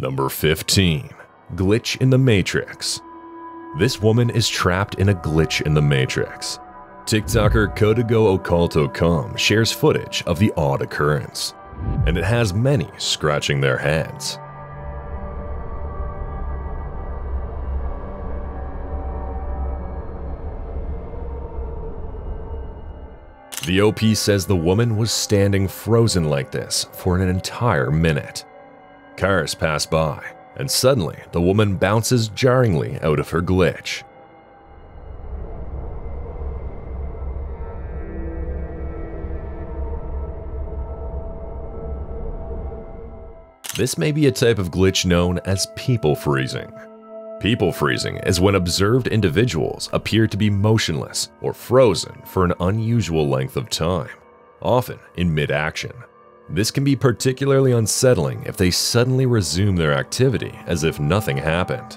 Number 15. Glitch in the Matrix. This woman is trapped in a glitch in the Matrix. TikToker Código Oculto Com shares footage of the odd occurrence, and it has many scratching their heads. The OP says the woman was standing frozen like this for an entire minute. Cars pass by, and suddenly the woman bounces jarringly out of her glitch. This may be a type of glitch known as people freezing. People freezing is when observed individuals appear to be motionless or frozen for an unusual length of time, often in mid-action. This can be particularly unsettling if they suddenly resume their activity as if nothing happened.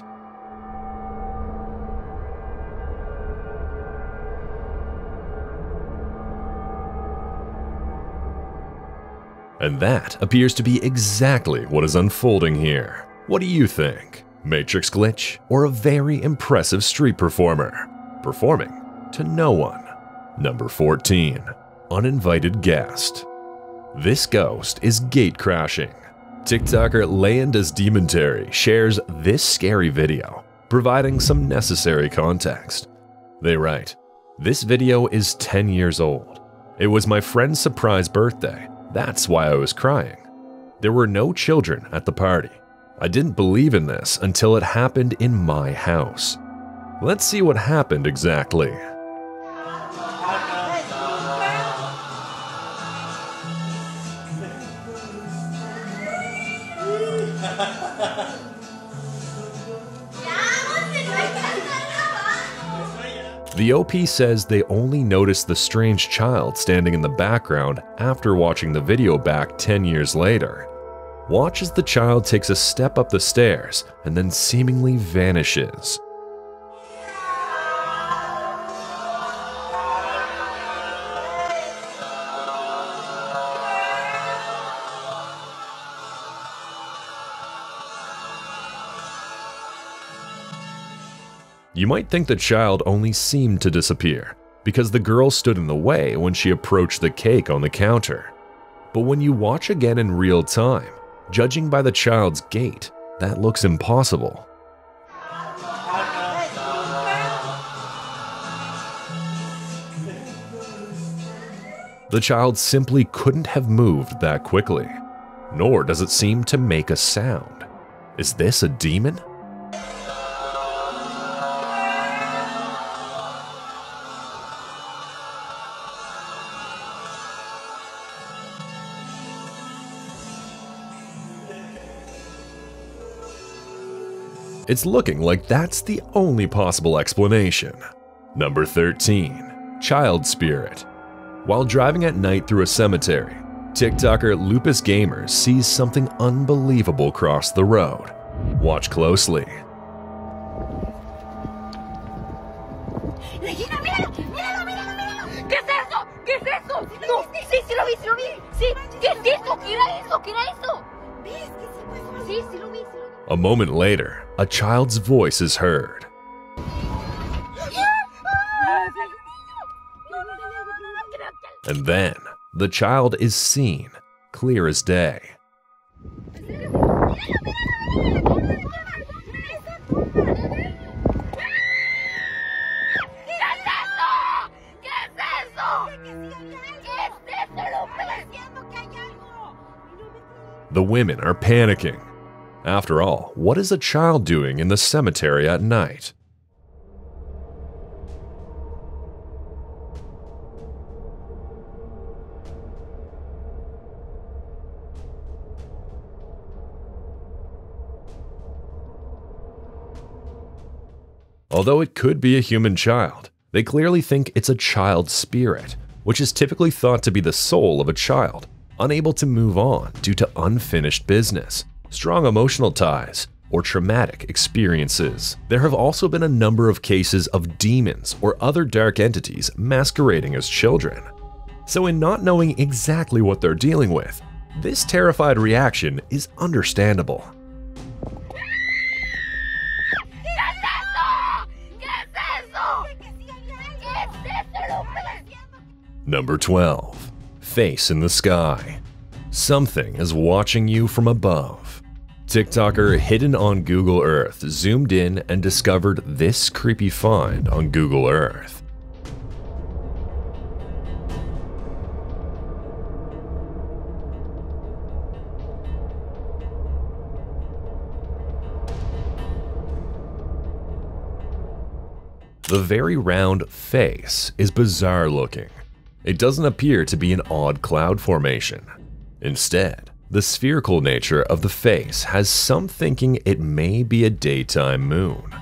And that appears to be exactly what is unfolding here. What do you think? Matrix glitch or a very impressive street performer? Performing to no one. Number 14. Uninvited guest. This ghost is gate crashing. TikToker Leyendas Dementary shares this scary video, providing some necessary context. They write, "This video is 10 years old. It was my friend's surprise birthday. That's why I was crying. There were no children at the party. I didn't believe in this until it happened in my house." Let's see what happened exactly. The OP says they only noticed the strange child standing in the background after watching the video back 10 years later. Watch as the child takes a step up the stairs and then seemingly vanishes. You might think the child only seemed to disappear because the girl stood in the way when she approached the cake on the counter. But when you watch again in real time, judging by the child's gait, that looks impossible. The child simply couldn't have moved that quickly, nor does it seem to make a sound. Is this a demon? It's looking like that's the only possible explanation. Number 13. Child spirit. While driving at night through a cemetery, TikToker Lupus Gamers sees something unbelievable cross the road. Watch closely. Regina, míralo, míralo, míralo, míralo. ¿Qué es eso? ¿Qué es eso? No, sí, sí lo vi, sí lo vi. Sí, ¿qué es eso? ¿Qué era eso? ¿Qué era eso? ¿Ves? Sí, sí lo vi, sí lo vi. A moment later, a child's voice is heard. And then, the child is seen, clear as day. The women are panicking. After all, what is a child doing in the cemetery at night? Although it could be a human child, they clearly think it's a child's spirit, which is typically thought to be the soul of a child, unable to move on due to unfinished business, strong emotional ties, or traumatic experiences. There have also been a number of cases of demons or other dark entities masquerading as children. So in not knowing exactly what they're dealing with, this terrified reaction is understandable. Number 12. Face in the sky. Something is watching you from above. TikToker Hidden on Google Earth zoomed in and discovered this creepy find on Google Earth. The very round face is bizarre looking. It doesn't appear to be an odd cloud formation. Instead, the spherical nature of the face has some thinking it may be a daytime moon.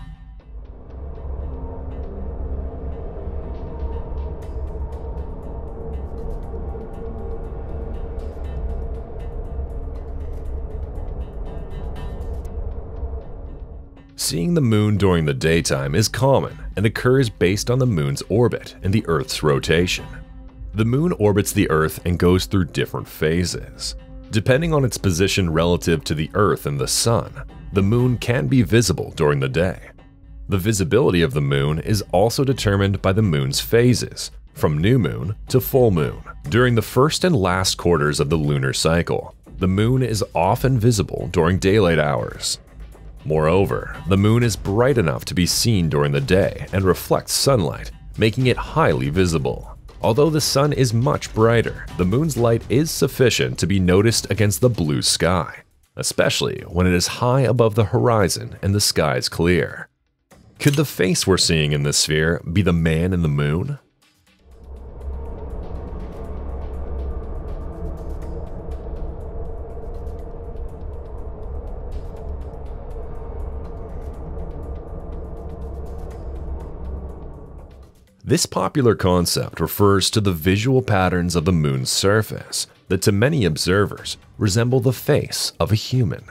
Seeing the moon during the daytime is common and occurs based on the moon's orbit and the Earth's rotation. The moon orbits the Earth and goes through different phases. Depending on its position relative to the Earth and the Sun, the moon can be visible during the day. The visibility of the moon is also determined by the moon's phases, from new moon to full moon. During the first and last quarters of the lunar cycle, the moon is often visible during daylight hours. Moreover, the moon is bright enough to be seen during the day and reflects sunlight, making it highly visible. Although the sun is much brighter, the moon's light is sufficient to be noticed against the blue sky, especially when it is high above the horizon and the sky is clear. Could the face we're seeing in this sphere be the man in the moon? This popular concept refers to the visual patterns of the moon's surface that to many observers resemble the face of a human.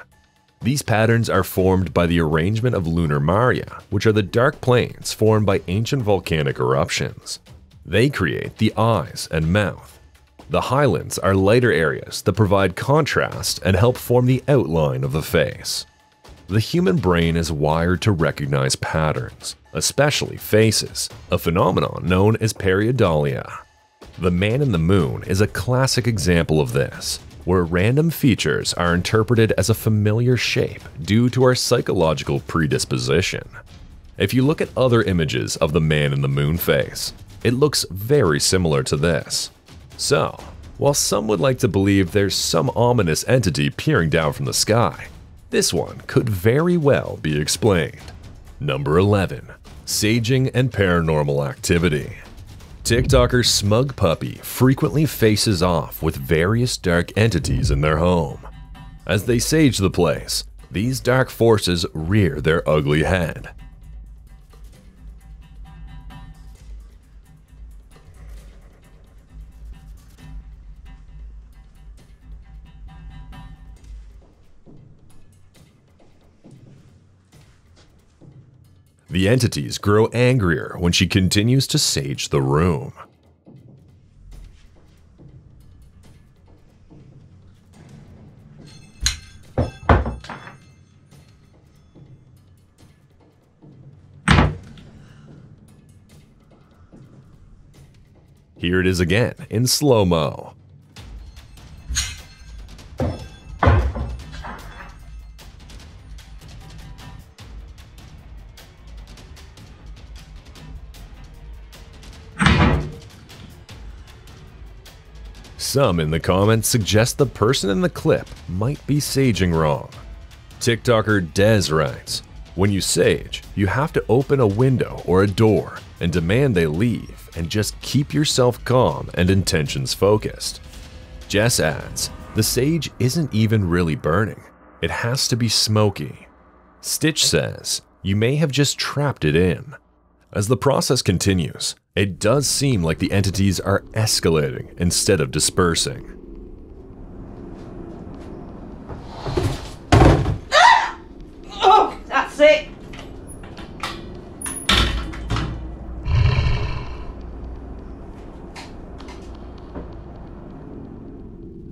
These patterns are formed by the arrangement of lunar maria, which are the dark plains formed by ancient volcanic eruptions. They create the eyes and mouth. The highlands are lighter areas that provide contrast and help form the outline of the face. The human brain is wired to recognize patterns, especially faces, a phenomenon known as pareidolia. The man in the moon is a classic example of this, where random features are interpreted as a familiar shape due to our psychological predisposition. If you look at other images of the man in the moon face, it looks very similar to this. So, while some would like to believe there's some ominous entity peering down from the sky, this one could very well be explained. Number 11. Saging and paranormal activity. TikToker Smug Puppy frequently faces off with various dark entities in their home. As they sage the place, these dark forces rear their ugly head. The entities grow angrier when she continues to sage the room. Here it is again in slow-mo. Some in the comments suggest the person in the clip might be saging wrong. TikToker Dez writes, "When you sage, you have to open a window or a door and demand they leave and just keep yourself calm and intentions focused." Jess adds, "The sage isn't even really burning. It has to be smoky." Stitch says, "You may have just trapped it in." As the process continues, it does seem like the entities are escalating instead of dispersing. Oh, that's it.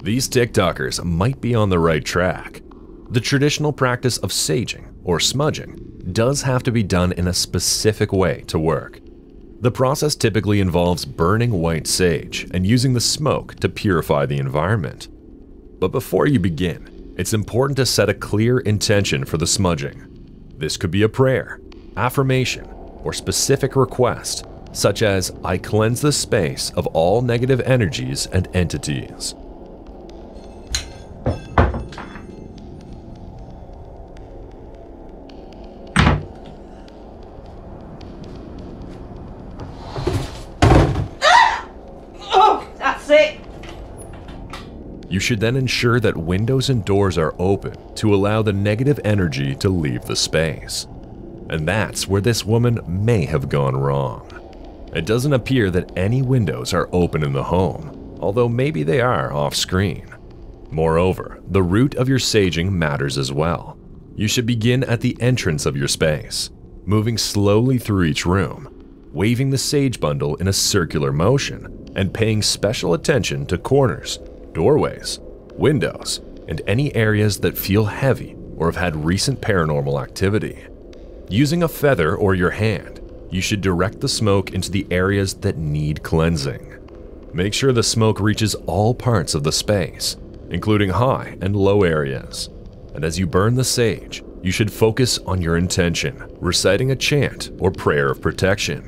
These TikTokers might be on the right track. The traditional practice of saging, or smudging, does have to be done in a specific way to work. The process typically involves burning white sage and using the smoke to purify the environment. But before you begin, it's important to set a clear intention for the smudging. This could be a prayer, affirmation, or specific request, such as, "I cleanse the space of all negative energies and entities." You should then ensure that windows and doors are open to allow the negative energy to leave the space. And that's where this woman may have gone wrong. It doesn't appear that any windows are open in the home, although maybe they are off-screen. Moreover, the route of your saging matters as well. You should begin at the entrance of your space, moving slowly through each room, waving the sage bundle in a circular motion, and paying special attention to corners, doorways, windows, and any areas that feel heavy or have had recent paranormal activity. Using a feather or your hand, you should direct the smoke into the areas that need cleansing. Make sure the smoke reaches all parts of the space, including high and low areas. And as you burn the sage, you should focus on your intention, reciting a chant or prayer of protection.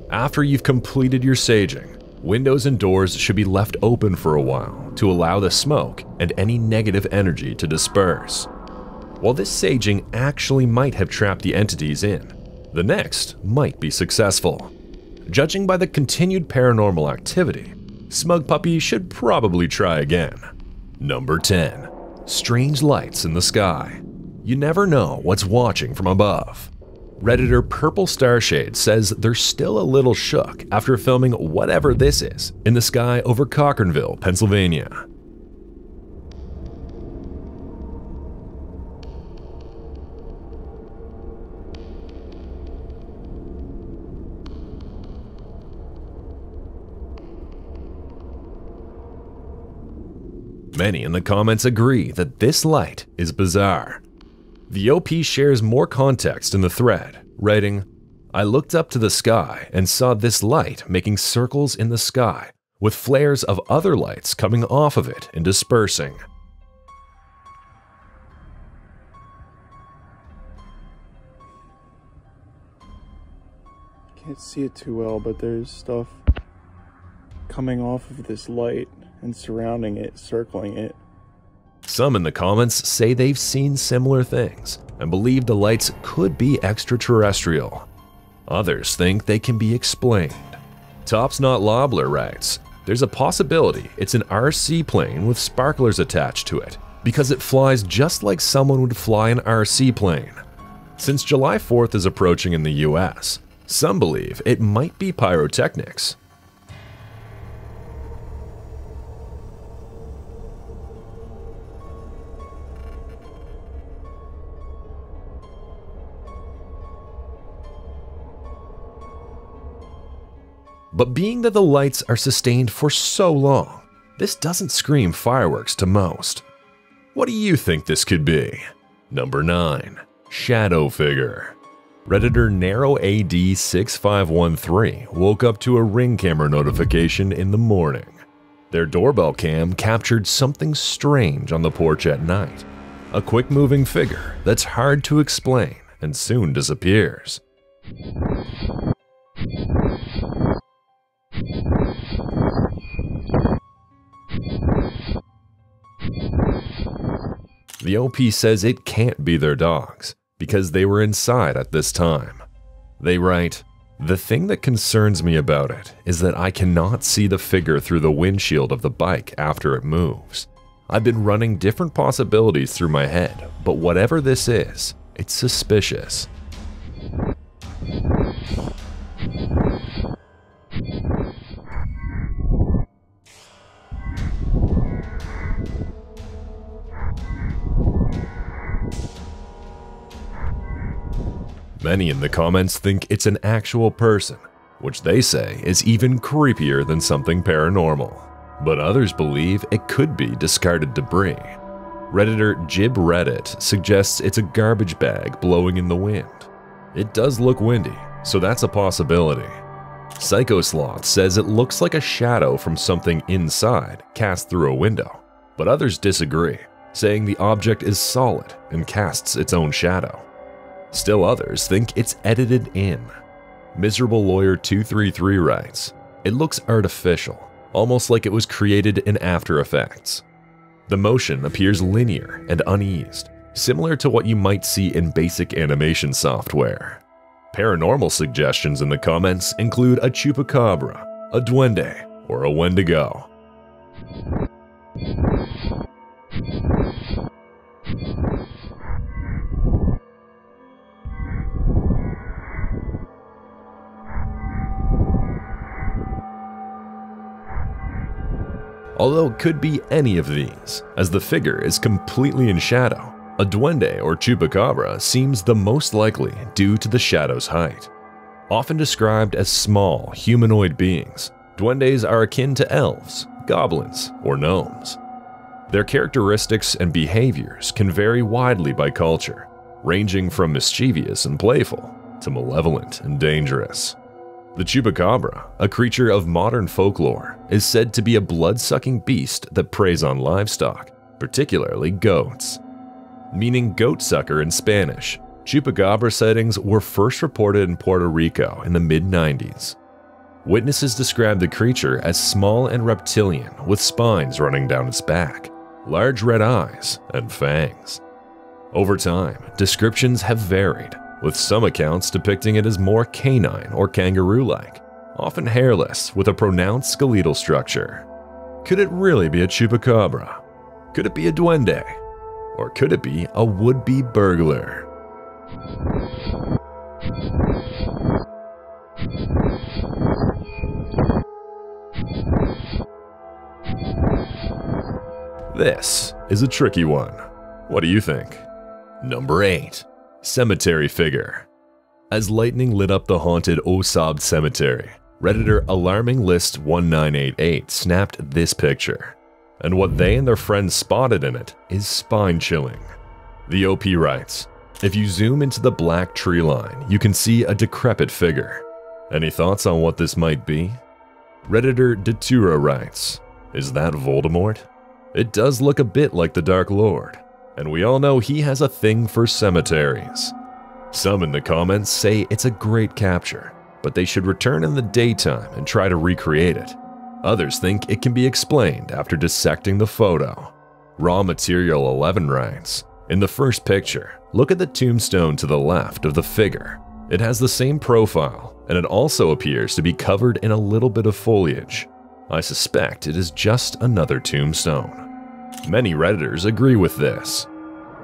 After you've completed your saging, windows and doors should be left open for a while to allow the smoke and any negative energy to disperse. While this saging actually might have trapped the entities in, the next might be successful. Judging by the continued paranormal activity, Smug Puppy should probably try again. Number 10. Strange lights in the sky. You never know what's watching from above. Redditor Purple Starshade says they're still a little shook after filming whatever this is in the sky over Cochranville, Pennsylvania. Many in the comments agree that this light is bizarre. The OP shares more context in the thread, writing, "I looked up to the sky and saw this light making circles in the sky, with flares of other lights coming off of it and dispersing." Can't see it too well, but there's stuff coming off of this light and surrounding it, circling it. Some in the comments say they've seen similar things and believe the lights could be extraterrestrial. Others think they can be explained. Tops Not Lobbler writes, "There's a possibility it's an RC plane with sparklers attached to it, because it flies just like someone would fly an RC plane." Since July 4th is approaching in the US, some believe it might be pyrotechnics. But being that the lights are sustained for so long, this doesn't scream fireworks to most. What do you think this could be? Number 9. Shadow Figure. Redditor NarrowAD6513 woke up to a Ring camera notification in the morning. Their doorbell cam captured something strange on the porch at night. A quick-moving figure that's hard to explain and soon disappears. The OP says it can't be their dogs, because they were inside at this time. They write, "The thing that concerns me about it is that I cannot see the figure through the windshield of the bike after it moves. I've been running different possibilities through my head, but whatever this is, it's suspicious." Many in the comments think it's an actual person, which they say is even creepier than something paranormal. But others believe it could be discarded debris. Redditor Jib Reddit suggests it's a garbage bag blowing in the wind. It does look windy, so that's a possibility. Psychosloth says it looks like a shadow from something inside cast through a window, but others disagree, saying the object is solid and casts its own shadow. Still others think it's edited in. Miserable Lawyer 233 writes, "It looks artificial, almost like it was created in After Effects. The motion appears linear and uneased, similar to what you might see in basic animation software." Paranormal suggestions in the comments include a chupacabra, a duende, or a wendigo. Although it could be any of these, as the figure is completely in shadow, a duende or chupacabra seems the most likely due to the shadow's height. Often described as small, humanoid beings, duendes are akin to elves, goblins, or gnomes. Their characteristics and behaviors can vary widely by culture, ranging from mischievous and playful to malevolent and dangerous. The chupacabra, a creature of modern folklore, is said to be a blood-sucking beast that preys on livestock, particularly goats. Meaning goat sucker in Spanish, chupacabra sightings were first reported in Puerto Rico in the mid-90s. Witnesses described the creature as small and reptilian with spines running down its back, large red eyes, and fangs. Over time, descriptions have varied, with some accounts depicting it as more canine or kangaroo-like, often hairless with a pronounced skeletal structure. Could it really be a chupacabra? Could it be a duende? Or could it be a would-be burglar? This is a tricky one. What do you think? Number 8. Cemetery figure. As lightning lit up the haunted Osab Cemetery, Redditor Alarming List 1988 snapped this picture. And what they and their friends spotted in it is spine-chilling. The OP writes, "If you zoom into the black tree line, you can see a decrepit figure. Any thoughts on what this might be?" Redditor Datura writes, "Is that Voldemort? It does look a bit like the Dark Lord, and we all know he has a thing for cemeteries." Some in the comments say it's a great capture, but they should return in the daytime and try to recreate it. Others think it can be explained after dissecting the photo. Raw Material 11 writes, "In the first picture, look at the tombstone to the left of the figure. It has the same profile, and it also appears to be covered in a little bit of foliage. I suspect it is just another tombstone." Many Redditors agree with this.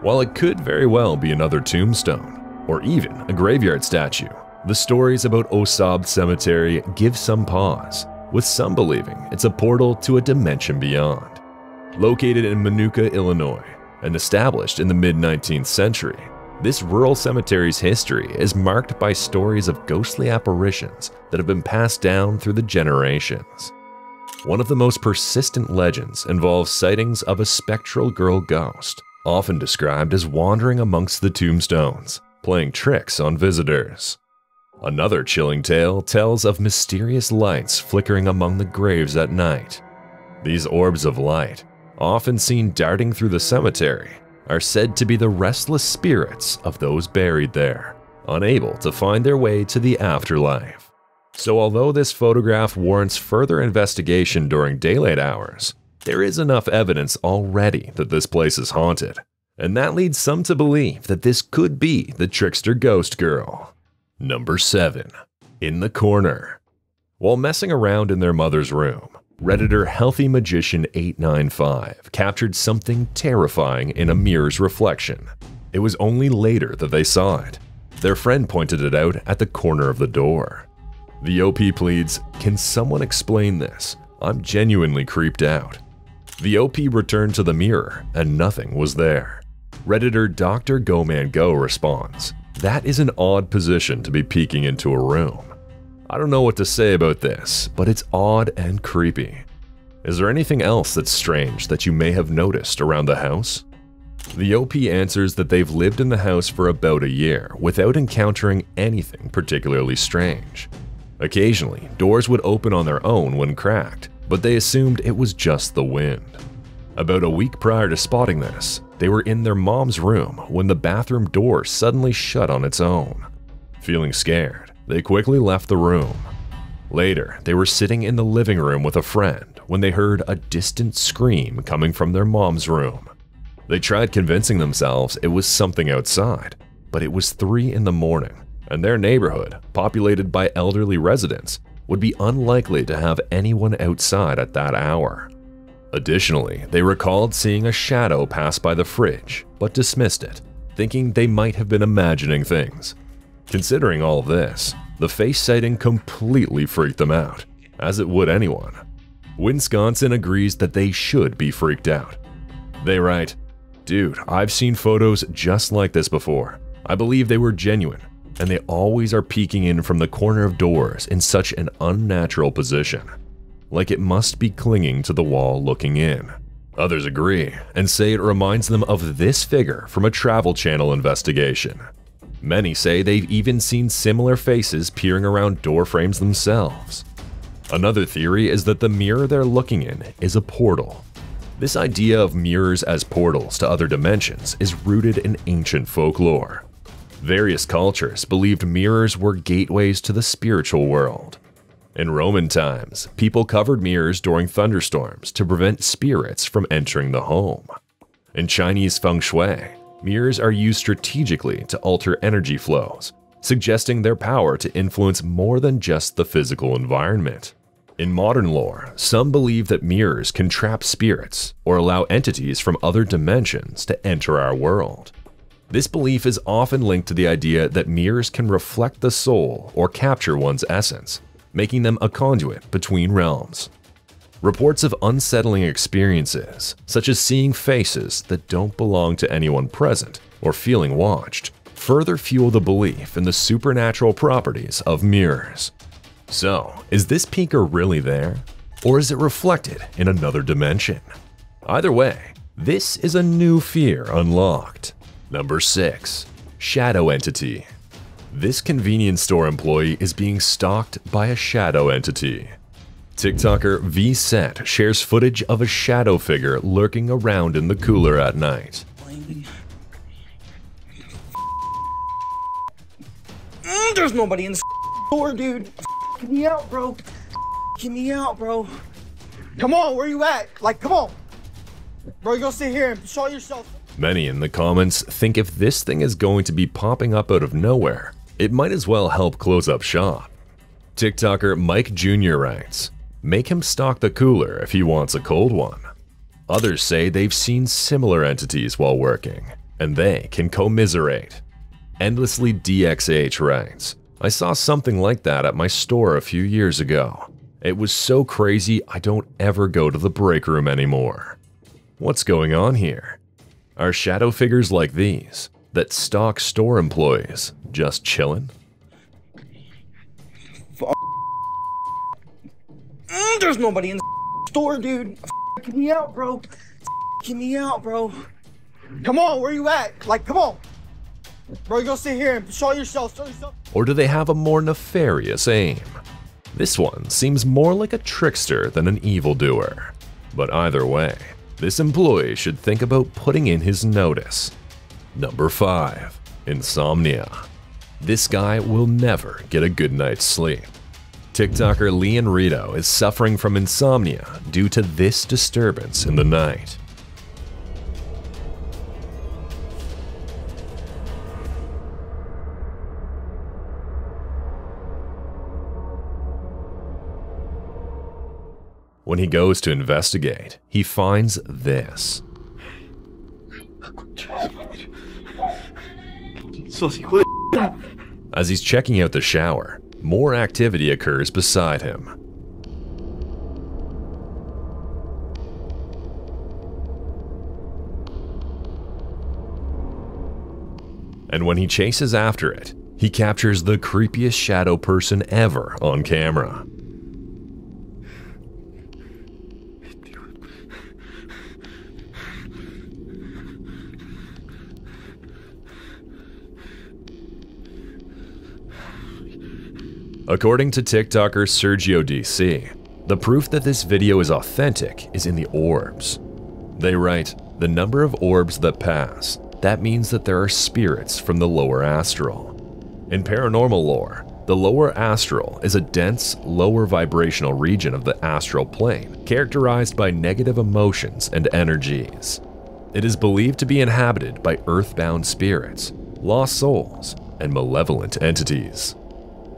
While it could very well be another tombstone, or even a graveyard statue, the stories about Osab Cemetery give some pause, with some believing it's a portal to a dimension beyond. Located in Minooka, Illinois, and established in the mid-19th century, this rural cemetery's history is marked by stories of ghostly apparitions that have been passed down through the generations. One of the most persistent legends involves sightings of a spectral girl ghost, often described as wandering amongst the tombstones, playing tricks on visitors. Another chilling tale tells of mysterious lights flickering among the graves at night. These orbs of light, often seen darting through the cemetery, are said to be the restless spirits of those buried there, unable to find their way to the afterlife. So although this photograph warrants further investigation during daylight hours, there is enough evidence already that this place is haunted, and that leads some to believe that this could be the trickster ghost girl. Number 7. In the Corner. While messing around in their mother's room, Redditor Healthy Magician 895 captured something terrifying in a mirror's reflection. It was only later that they saw it. Their friend pointed it out at the corner of the door. The OP pleads, "Can someone explain this? I'm genuinely creeped out." The OP returned to the mirror and nothing was there. Redditor Dr. GoManGo responds, "That is an odd position to be peeking into a room. I don't know what to say about this, but it's odd and creepy. Is there anything else that's strange that you may have noticed around the house?" The OP answers that they've lived in the house for about a year without encountering anything particularly strange. Occasionally, doors would open on their own when cracked, but they assumed it was just the wind. About a week prior to spotting this, they were in their mom's room when the bathroom door suddenly shut on its own. Feeling scared, they quickly left the room. Later, they were sitting in the living room with a friend when they heard a distant scream coming from their mom's room. They tried convincing themselves it was something outside, but it was 3 in the morning, and their neighborhood, populated by elderly residents, would be unlikely to have anyone outside at that hour. Additionally, they recalled seeing a shadow pass by the fridge, but dismissed it, thinking they might have been imagining things. Considering all of this, the face sighting completely freaked them out, as it would anyone. Wisconsin agrees that they should be freaked out. They write, "Dude, I've seen photos just like this before. I believe they were genuine, and they always are peeking in from the corner of doors in such an unnatural position. Like it must be clinging to the wall looking in." Others agree and say it reminds them of this figure from a Travel Channel investigation. Many say they've even seen similar faces peering around door frames themselves. Another theory is that the mirror they're looking in is a portal. This idea of mirrors as portals to other dimensions is rooted in ancient folklore. Various cultures believed mirrors were gateways to the spiritual world. In Roman times, people covered mirrors during thunderstorms to prevent spirits from entering the home. In Chinese feng shui, mirrors are used strategically to alter energy flows, suggesting their power to influence more than just the physical environment. In modern lore, some believe that mirrors can trap spirits or allow entities from other dimensions to enter our world. This belief is often linked to the idea that mirrors can reflect the soul or capture one's essence, making them a conduit between realms. Reports of unsettling experiences, such as seeing faces that don't belong to anyone present or feeling watched, further fuel the belief in the supernatural properties of mirrors. So, is this peeker really there? Or is it reflected in another dimension? Either way, this is a new fear unlocked. Number 6. Shadow Entity. This convenience store employee is being stalked by a shadow entity. TikToker VSet shares footage of a shadow figure lurking around in the cooler at night. There's nobody in the store, dude. Get me out, bro. Get me out, bro. Come on, where you at? Like, come on. Bro, you go sit here and show yourself. Many in the comments think if this thing is going to be popping up out of nowhere, it might as well help close up shop. TikToker Mike Jr. writes, "Make him stock the cooler if he wants a cold one." Others say they've seen similar entities while working, and they can commiserate. Endlessly DXH writes, "I saw something like that at my store a few years ago. It was so crazy I don't ever go to the break room anymore." What's going on here? Are shadow figures like these, that stalk store employees, just chillin'? There's nobody in the store, dude. Get me out, bro. Get me out, bro. Come on, where you at? Like, come on. Bro, you go sit here and show yourself. Or do they have a more nefarious aim? This one seems more like a trickster than an evildoer. But either way, this employee should think about putting in his notice. Number 5. Insomnia. This guy will never get a good night's sleep. TikToker Leon Rito is suffering from insomnia due to this disturbance in the night. When he goes to investigate, he finds this. As he's checking out the shower, more activity occurs beside him. And when he chases after it, he captures the creepiest shadow person ever on camera. According to TikToker Sergio DC, the proof that this video is authentic is in the orbs. They write, "The number of orbs that pass, that means that there are spirits from the lower astral." In paranormal lore, the lower astral is a dense, lower vibrational region of the astral plane characterized by negative emotions and energies. It is believed to be inhabited by earthbound spirits, lost souls, and malevolent entities.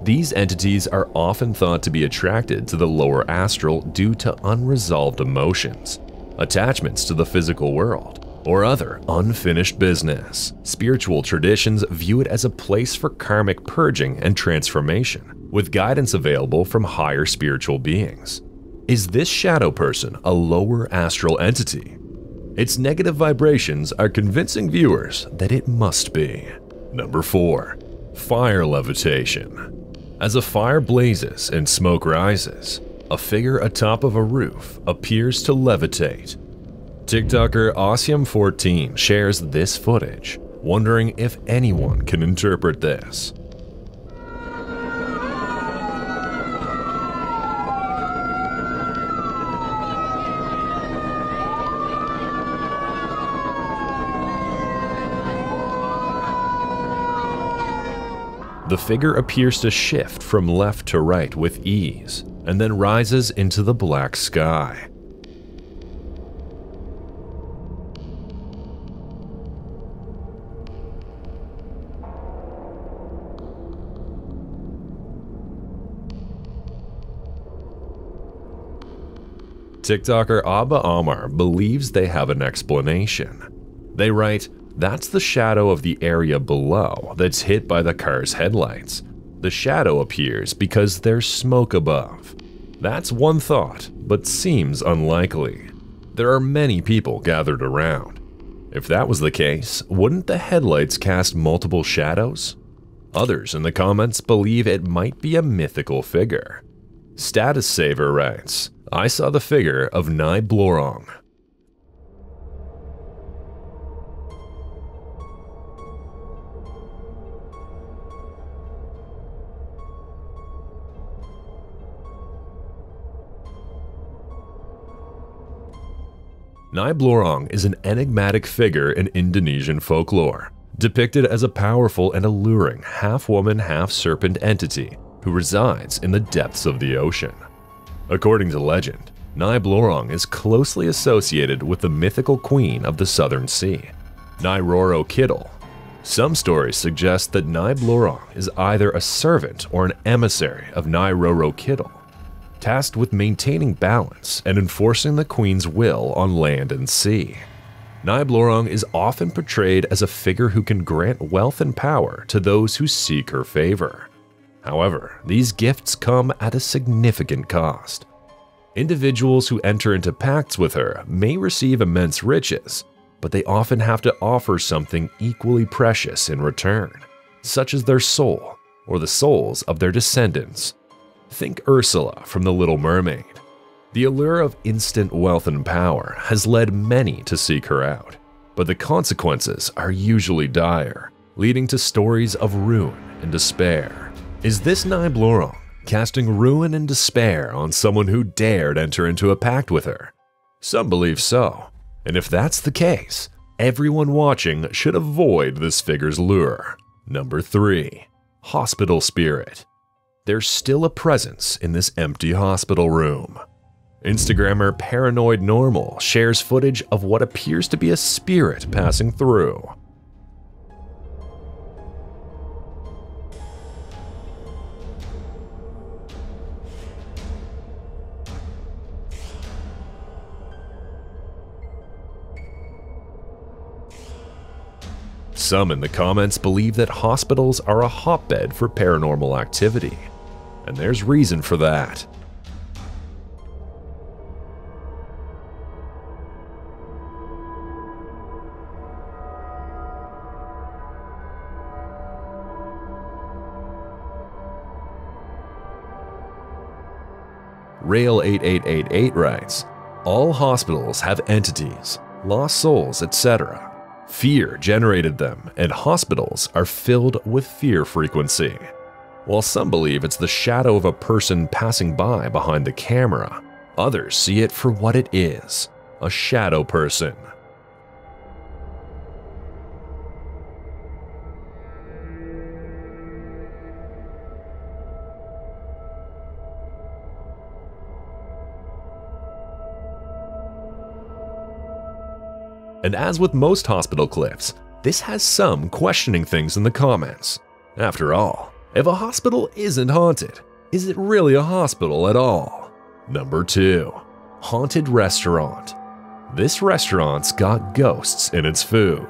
These entities are often thought to be attracted to the lower astral due to unresolved emotions, attachments to the physical world, or other unfinished business. Spiritual traditions view it as a place for karmic purging and transformation, with guidance available from higher spiritual beings. Is this shadow person a lower astral entity? Its negative vibrations are convincing viewers that it must be. Number 4. Fire levitation. As a fire blazes and smoke rises, a figure atop of a roof appears to levitate. TikToker Ossium14 shares this footage, wondering if anyone can interpret this. The figure appears to shift from left to right with ease, and then rises into the black sky. TikToker Abba Amar believes they have an explanation. They write, "That's the shadow of the area below that's hit by the car's headlights. The shadow appears because there's smoke above. That's one thought, but seems unlikely. There are many people gathered around. If that was the case, wouldn't the headlights cast multiple shadows?" Others in the comments believe it might be a mythical figure. Status Saver writes, "I saw the figure of Nai Blorong." Nai Blorong is an enigmatic figure in Indonesian folklore, depicted as a powerful and alluring half-woman, half-serpent entity who resides in the depths of the ocean. According to legend, Nai Blorong is closely associated with the mythical queen of the Southern Sea, Nai Roro Kidul. Some stories suggest that Nai Blorong is either a servant or an emissary of Nai Roro Kidul, tasked with maintaining balance and enforcing the queen's will on land and sea. Nai Blorong is often portrayed as a figure who can grant wealth and power to those who seek her favor. However, these gifts come at a significant cost. Individuals who enter into pacts with her may receive immense riches, but they often have to offer something equally precious in return, such as their soul or the souls of their descendants. Think Ursula from The Little Mermaid. The allure of instant wealth and power has led many to seek her out, but the consequences are usually dire, leading to stories of ruin and despair. Is this Nai Blorong casting ruin and despair on someone who dared enter into a pact with her? Some believe so, and if that's the case, everyone watching should avoid this figure's lure. Number 3. Hospital Spirit. There's still a presence in this empty hospital room. Instagrammer Paranoid Normal shares footage of what appears to be a spirit passing through. Some in the comments believe that hospitals are a hotbed for paranormal activity, and there's reason for that. Rail8888 writes, "All hospitals have entities, lost souls, etc. Fear generated them, and hospitals are filled with fear frequency." While some believe it's the shadow of a person passing by behind the camera, others see it for what it is, a shadow person. And as with most hospital clips, this has some questioning things in the comments. After all, if a hospital isn't haunted, is it really a hospital at all? Number 2. Haunted restaurant. This restaurant's got ghosts in its food.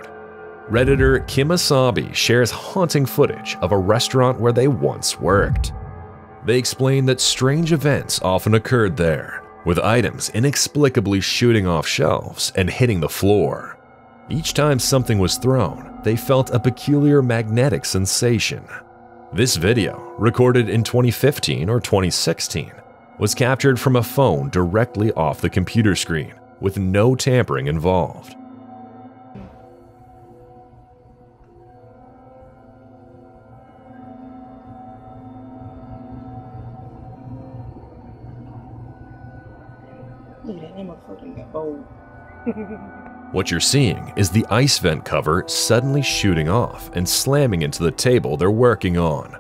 Redditor Kim Asabi shares haunting footage of a restaurant where they once worked. They explain that strange events often occurred there, with items inexplicably shooting off shelves and hitting the floor. Each time something was thrown, they felt a peculiar magnetic sensation. This video, recorded in 2015 or 2016, was captured from a phone directly off the computer screen, with no tampering involved. What you're seeing is the ice vent cover suddenly shooting off and slamming into the table they're working on.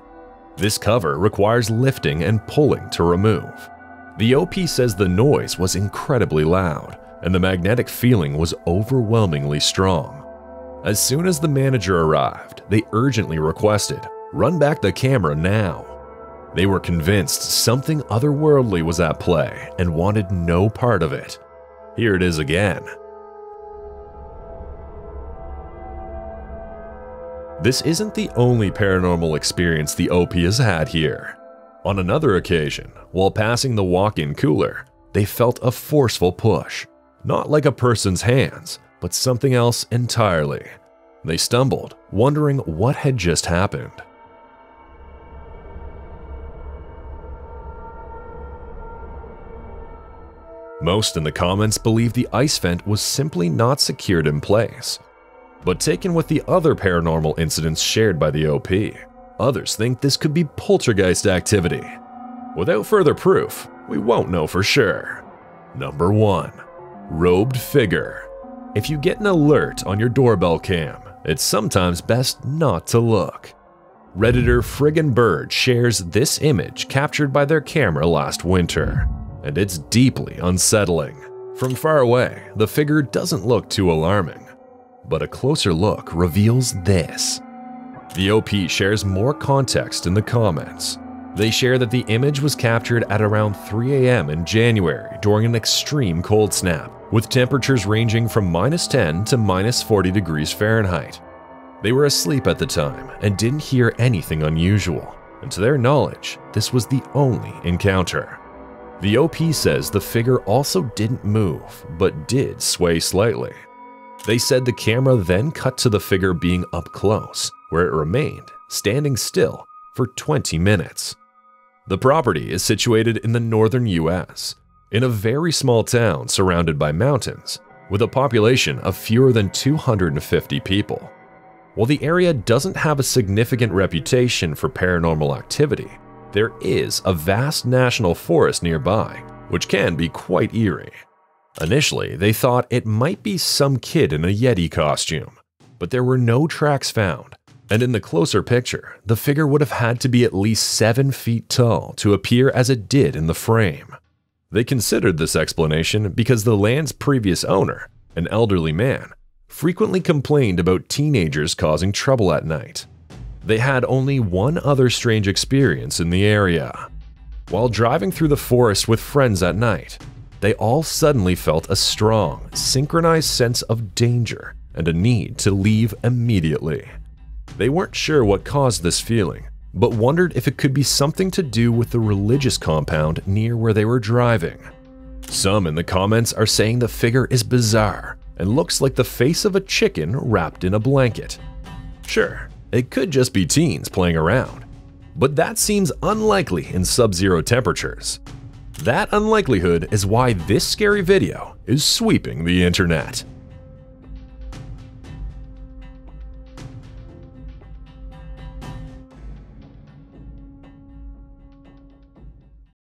This cover requires lifting and pulling to remove. The OP says the noise was incredibly loud and the magnetic feeling was overwhelmingly strong. As soon as the manager arrived, they urgently requested, "Run back the camera now." They were convinced something otherworldly was at play and wanted no part of it. Here it is again. This isn't the only paranormal experience the OP has had here. On another occasion, while passing the walk-in cooler, they felt a forceful push. Not like a person's hands, but something else entirely. They stumbled, wondering what had just happened. Most in the comments believe the ice vent was simply not secured in place. But taken with the other paranormal incidents shared by the OP, others think this could be poltergeist activity. Without further proof, we won't know for sure. Number 1. Robed figure. If you get an alert on your doorbell cam, it's sometimes best not to look. Redditor Friggin' Bird shares this image captured by their camera last winter, and it's deeply unsettling. From far away, the figure doesn't look too alarming, but a closer look reveals this. The OP shares more context in the comments. They share that the image was captured at around 3 a.m. in January during an extreme cold snap, with temperatures ranging from -10 to -40 degrees Fahrenheit. They were asleep at the time and didn't hear anything unusual, and to their knowledge, this was the only encounter. The OP says the figure also didn't move, but did sway slightly. They said the camera then cut to the figure being up close, where it remained standing still for 20 minutes. The property is situated in the northern US, in a very small town surrounded by mountains, with a population of fewer than 250 people. While the area doesn't have a significant reputation for paranormal activity, there is a vast national forest nearby, which can be quite eerie. Initially, they thought it might be some kid in a Yeti costume, but there were no tracks found, and in the closer picture, the figure would have had to be at least 7 feet tall to appear as it did in the frame. They considered this explanation because the land's previous owner, an elderly man, frequently complained about teenagers causing trouble at night. They had only one other strange experience in the area. While driving through the forest with friends at night, they all suddenly felt a strong, synchronized sense of danger and a need to leave immediately. They weren't sure what caused this feeling, but wondered if it could be something to do with the religious compound near where they were driving. Some in the comments are saying the figure is bizarre and looks like the face of a chicken wrapped in a blanket. Sure, it could just be teens playing around, but that seems unlikely in sub-zero temperatures. That unlikelihood is why this scary video is sweeping the internet.